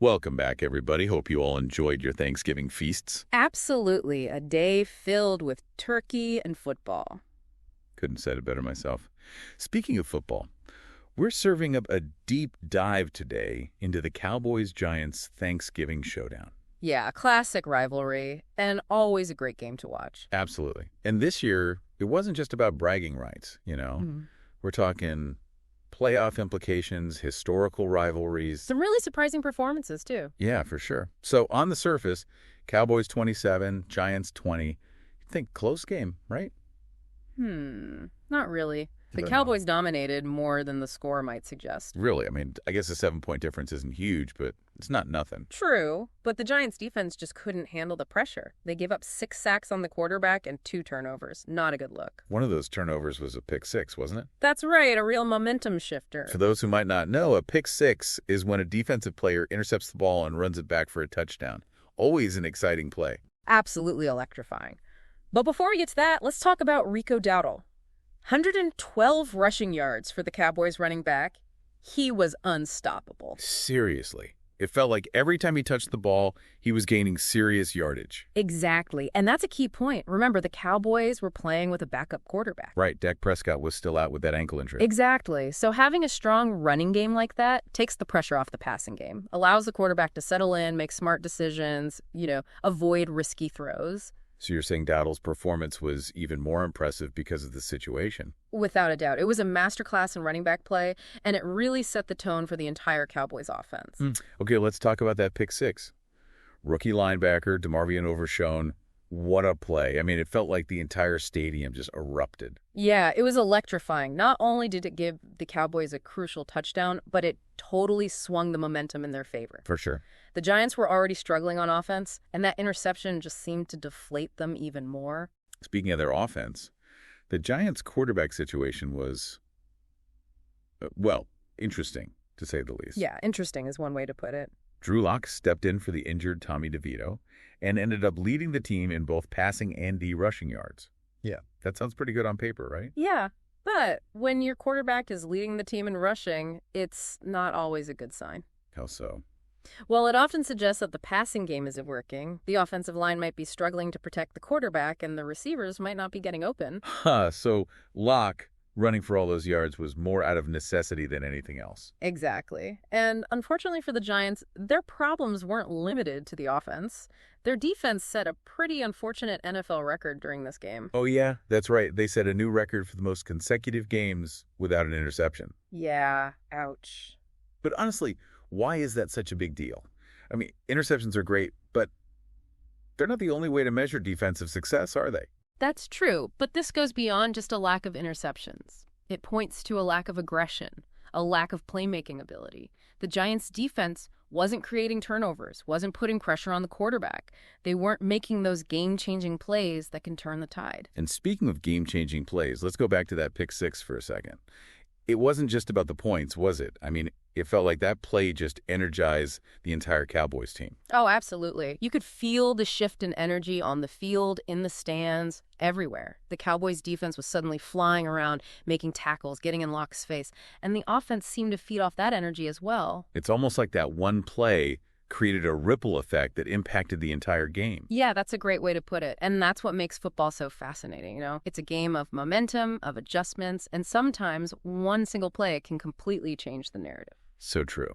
Welcome back, everybody. Hope you all enjoyed your Thanksgiving feasts. Absolutely. A day filled with turkey and football. Couldn't have said it better myself. Speaking of football, we're serving up a deep dive today into the Cowboys-Giants Thanksgiving showdown. Yeah, classic rivalry, and always a great game to watch. Absolutely. And this year, it wasn't just about bragging rights, you know? We're talking playoff implications, historical rivalries. Some really surprising performances, too. Yeah, for sure. So on the surface, Cowboys 27, Giants 20. You'd think close game, right? Not really. The But no. Cowboys dominated more than the score might suggest. Really, I mean, I guess a 7-point difference isn't huge, but it's not nothing. True, but the Giants' defense just couldn't handle the pressure. They gave up 6 sacks on the quarterback and 2 turnovers. Not a good look. One of those turnovers was a pick six, wasn't it? That's right, a real momentum shifter. For those who might not know, a pick six is when a defensive player intercepts the ball and runs it back for a touchdown. Always an exciting play. Absolutely electrifying. But before we get to that, let's talk about Rico Dowdle. 112 rushing yards for the Cowboys running back. He was unstoppable. Seriously. It felt like every time he touched the ball, he was gaining serious yardage. Exactly. And that's a key point. Remember, the Cowboys were playing with a backup quarterback. Right, Dak Prescott was still out with that ankle injury. Exactly. So having a strong running game like that takes the pressure off the passing game, allows the quarterback to settle in, make smart decisions, avoid risky throws. So you're saying Dowdle's performance was even more impressive because of the situation? Without a doubt. It was a masterclass in running back play, and it really set the tone for the entire Cowboys offense. Okay, let's talk about that pick six. Rookie linebacker, DeMarvion Overshown. What a play. I mean, it felt like the entire stadium just erupted. Yeah, it was electrifying. Not only did it give the Cowboys a crucial touchdown, but it totally swung the momentum in their favor. For sure. The Giants were already struggling on offense, and that interception just seemed to deflate them even more. Speaking of their offense, the Giants' quarterback situation was, interesting, to say the least. Yeah, interesting is one way to put it. Drew Lock stepped in for the injured Tommy DeVito and ended up leading the team in both passing and rushing yards. Yeah, that sounds pretty good on paper, right? Yeah, but when your quarterback is leading the team in rushing, it's not always a good sign. How so? Well, it often suggests that the passing game isn't working. The offensive line might be struggling to protect the quarterback, and the receivers might not be getting open. So Locke running for all those yards was more out of necessity than anything else. Exactly. And unfortunately for the Giants, their problems weren't limited to the offense. Their defense set a pretty unfortunate NFL record during this game. Oh, yeah, that's right. They set a new record for the most consecutive games without an interception. Yeah, ouch. But honestly, why is that such a big deal? I mean, interceptions are great, but they're not the only way to measure defensive success, are they? That's true, but this goes beyond just a lack of interceptions. It points to a lack of aggression, a lack of playmaking ability. The Giants' defense wasn't creating turnovers, wasn't putting pressure on the quarterback. They weren't making those game-changing plays that can turn the tide. And speaking of game-changing plays, let's go back to that pick six for a second. It wasn't just about the points, was it? I mean, it felt like that play just energized the entire Cowboys team. Oh, absolutely. You could feel the shift in energy on the field, in the stands, everywhere. The Cowboys' defense was suddenly flying around, making tackles, getting in Locke's face, and the offense seemed to feed off that energy as well. It's almost like that one play created a ripple effect that impacted the entire game. Yeah, that's a great way to put it. And that's what makes football so fascinating, It's a game of momentum, of adjustments, and sometimes one single play can completely change the narrative. So true.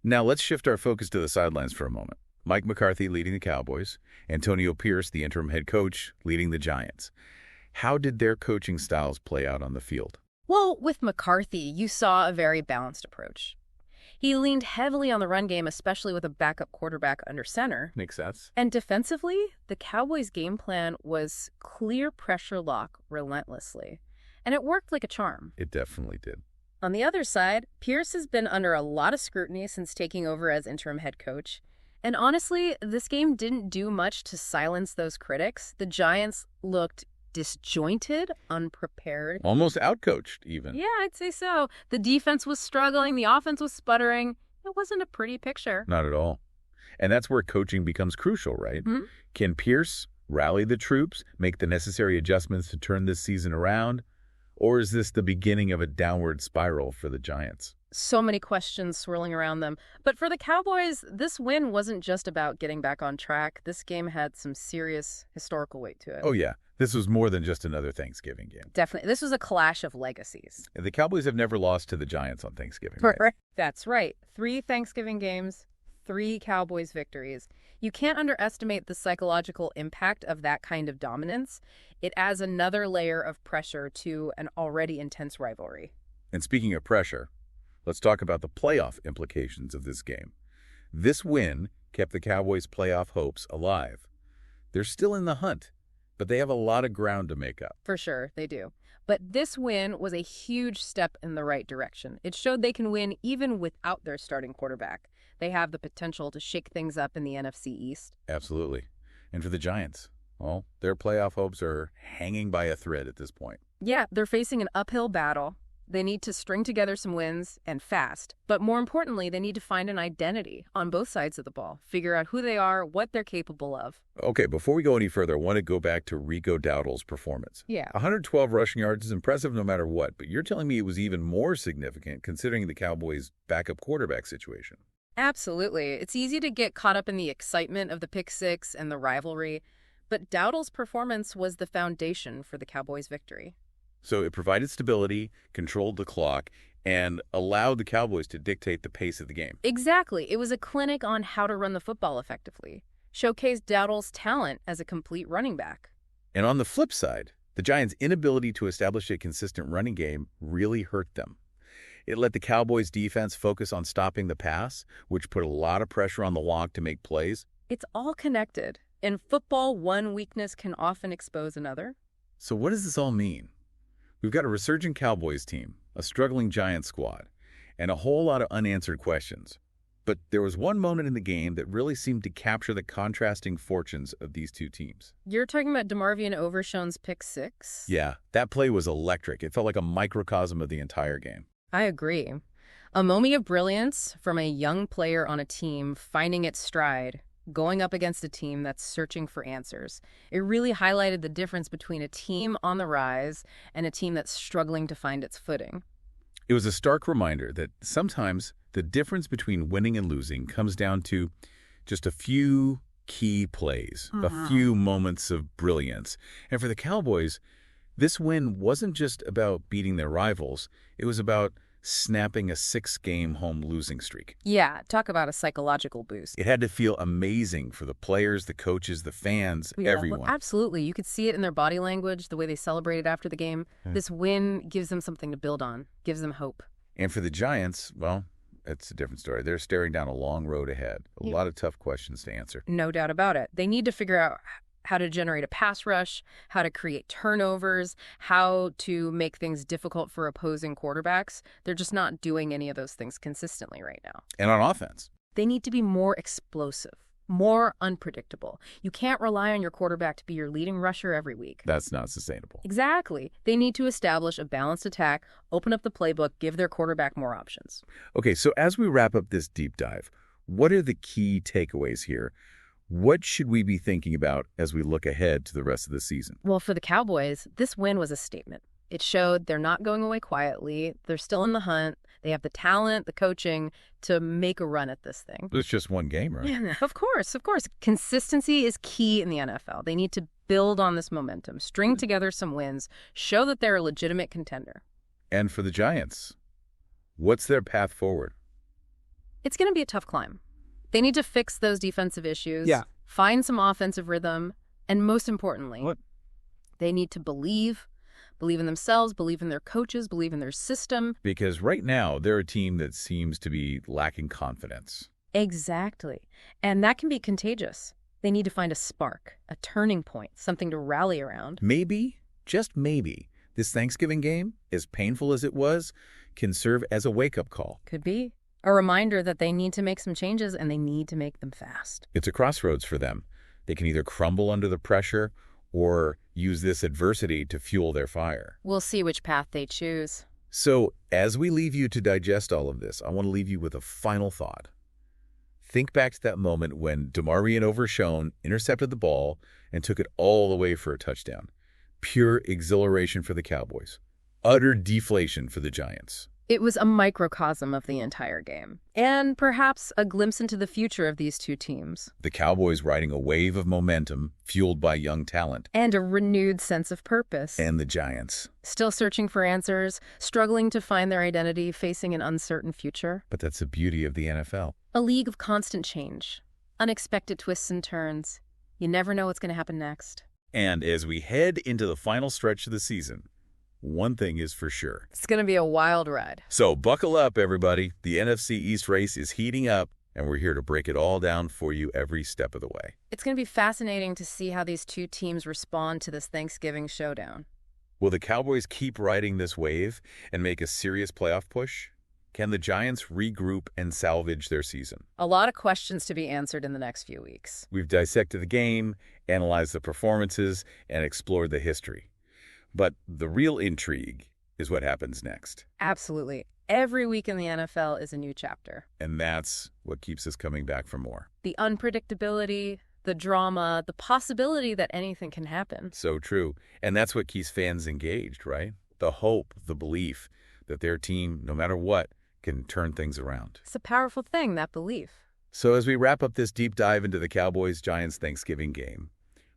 Now let's shift our focus to the sidelines for a moment. Mike McCarthy leading the Cowboys, Antonio Pierce, the interim head coach, leading the Giants. How did their coaching styles play out on the field? Well, with McCarthy, you saw a very balanced approach. He leaned heavily on the run game, especially with a backup quarterback under center. Makes sense. And defensively, the Cowboys' game plan was clear pressure lock relentlessly. And it worked like a charm. It definitely did. On the other side, Pierce has been under a lot of scrutiny since taking over as interim head coach. And honestly, this game didn't do much to silence those critics. The Giants looked disjointed, unprepared. Almost outcoached, even. Yeah, I'd say so. The defense was struggling. The offense was sputtering. It wasn't a pretty picture. Not at all. And that's where coaching becomes crucial, right? Can Pierce rally the troops, make the necessary adjustments to turn this season around? Or is this the beginning of a downward spiral for the Giants? So many questions swirling around them. But for the Cowboys, this win wasn't just about getting back on track. This game had some serious historical weight to it. Oh, yeah. This was more than just another Thanksgiving game. Definitely. This was a clash of legacies. The Cowboys have never lost to the Giants on Thanksgiving, right? That's right. 3 Thanksgiving games, 3 Cowboys victories. You can't underestimate the psychological impact of that kind of dominance. It adds another layer of pressure to an already intense rivalry. And speaking of pressure, let's talk about the playoff implications of this game. This win kept the Cowboys' playoff hopes alive. They're still in the hunt, but they have a lot of ground to make up. For sure, they do. But this win was a huge step in the right direction. It showed they can win even without their starting quarterback. They have the potential to shake things up in the NFC East. Absolutely. And for the Giants, well, their playoff hopes are hanging by a thread at this point. Yeah, they're facing an uphill battle. They need to string together some wins, and fast. But more importantly, they need to find an identity on both sides of the ball, figure out who they are, what they're capable of. Okay, before we go any further, I want to go back to Rico Dowdle's performance. Yeah. 112 rushing yards is impressive no matter what, but you're telling me it was even more significant considering the Cowboys' backup quarterback situation. Absolutely. It's easy to get caught up in the excitement of the pick six and the rivalry, but Dowdle's performance was the foundation for the Cowboys' victory. So it provided stability, controlled the clock, and allowed the Cowboys to dictate the pace of the game. Exactly. It was a clinic on how to run the football effectively, showcased Dowdle's talent as a complete running back. And on the flip side, the Giants' inability to establish a consistent running game really hurt them. It let the Cowboys' defense focus on stopping the pass, which put a lot of pressure on the lock to make plays. It's all connected. In football, one weakness can often expose another. So what does this all mean? We've got a resurgent Cowboys team, a struggling Giants squad, and a whole lot of unanswered questions. But there was one moment in the game that really seemed to capture the contrasting fortunes of these two teams. You're talking about DeMarvion Overshown's pick six? Yeah, that play was electric. It felt like a microcosm of the entire game. I agree. A moment of brilliance from a young player on a team finding its stride, going up against a team that's searching for answers. It really highlighted the difference between a team on the rise and a team that's struggling to find its footing. It was a stark reminder that sometimes the difference between winning and losing comes down to just a few key plays, a few moments of brilliance. And for the Cowboys, this win wasn't just about beating their rivals. It was about snapping a 6-game home losing streak. Yeah, talk about a psychological boost. It had to feel amazing for the players, the coaches, the fans, everyone. Well, absolutely. You could see it in their body language, the way they celebrated after the game. This win gives them something to build on, gives them hope. And for the Giants, well, it's a different story. They're staring down a long road ahead. A lot of tough questions to answer. No doubt about it. They need to figure out how to generate a pass rush, how to create turnovers, how to make things difficult for opposing quarterbacks. They're just not doing any of those things consistently right now. And on offense, they need to be more explosive, more unpredictable. You can't rely on your quarterback to be your leading rusher every week. That's not sustainable. Exactly. They need to establish a balanced attack, open up the playbook, give their quarterback more options. Okay, so as we wrap up this deep dive, what are the key takeaways here? What should we be thinking about as we look ahead to the rest of the season? Well, for the Cowboys, this win was a statement. It showed they're not going away quietly. They're still in the hunt. They have the talent, the coaching to make a run at this thing. It's just one game, right? Yeah, of course, of course. Consistency is key in the NFL. They need to build on this momentum, string together some wins, show that they're a legitimate contender. And for the Giants, what's their path forward? It's going to be a tough climb. They need to fix those defensive issues, find some offensive rhythm, and most importantly, they need to believe in themselves, believe in their coaches, believe in their system. Because right now, they're a team that seems to be lacking confidence. Exactly. And that can be contagious. They need to find a spark, a turning point, something to rally around. Maybe, just maybe, this Thanksgiving game, as painful as it was, can serve as a wake-up call. Could be. A reminder that they need to make some changes and they need to make them fast. It's a crossroads for them. They can either crumble under the pressure or use this adversity to fuel their fire. We'll see which path they choose. So, as we leave you to digest all of this, I want to leave you with a final thought. Think back to that moment when DeMarvion Overshown intercepted the ball and took it all the way for a touchdown. Pure exhilaration for the Cowboys. Utter deflation for the Giants. It was a microcosm of the entire game, and perhaps a glimpse into the future of these two teams. The Cowboys riding a wave of momentum fueled by young talent. And a renewed sense of purpose. And the Giants. Still searching for answers, struggling to find their identity, facing an uncertain future. But that's the beauty of the NFL. A league of constant change, unexpected twists and turns. You never know what's going to happen next. And as we head into the final stretch of the season, one thing is for sure. It's going to be a wild ride. So buckle up, everybody. The NFC East race is heating up, and we're here to break it all down for you every step of the way. It's going to be fascinating to see how these two teams respond to this Thanksgiving showdown. Will the Cowboys keep riding this wave and make a serious playoff push? Can the Giants regroup and salvage their season? A lot of questions to be answered in the next few weeks. We've dissected the game, analyzed the performances, and explored the history. But the real intrigue is what happens next. Absolutely. Every week in the NFL is a new chapter. And that's what keeps us coming back for more. The unpredictability, the drama, the possibility that anything can happen. So true. And that's what keeps fans engaged, right? The hope, the belief that their team, no matter what, can turn things around. It's a powerful thing, that belief. So as we wrap up this deep dive into the Cowboys-Giants Thanksgiving game,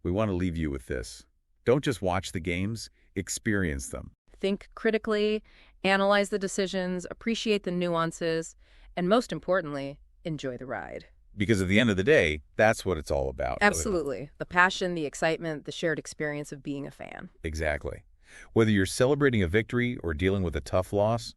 we want to leave you with this. Don't just watch the games, experience them. Think critically, analyze the decisions, appreciate the nuances, and most importantly, enjoy the ride. Because at the end of the day, that's what it's all about. Absolutely. The passion, the excitement, the shared experience of being a fan. Exactly. Whether you're celebrating a victory or dealing with a tough loss,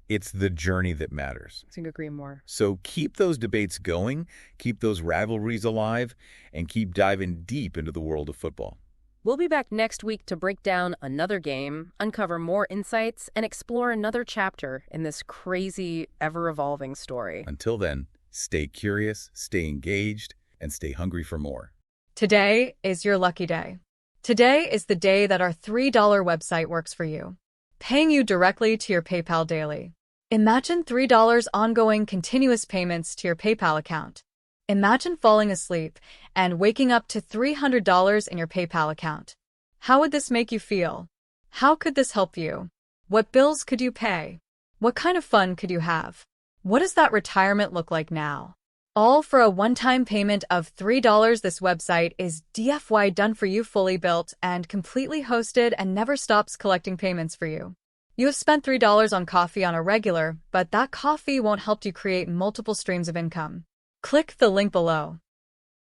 it's the journey that matters. I couldn't agree more. So keep those debates going, keep those rivalries alive, and keep diving deep into the world of football. We'll be back next week to break down another game, uncover more insights, and explore another chapter in this crazy, ever-evolving story. Until then, stay curious, stay engaged, and stay hungry for more. Today is your lucky day. Today is the day that our $3 website works for you, paying you directly to your PayPal daily. Imagine $3 ongoing continuous payments to your PayPal account. Imagine falling asleep and waking up to $300 in your PayPal account. How would this make you feel? How could this help you? What bills could you pay? What kind of fun could you have? What does that retirement look like now? All for a one-time payment of $3. This website is DFY done for you, fully built and completely hosted, and never stops collecting payments for you. You have spent $3 on coffee on a regular, but that coffee won't help you create multiple streams of income. Click the link below.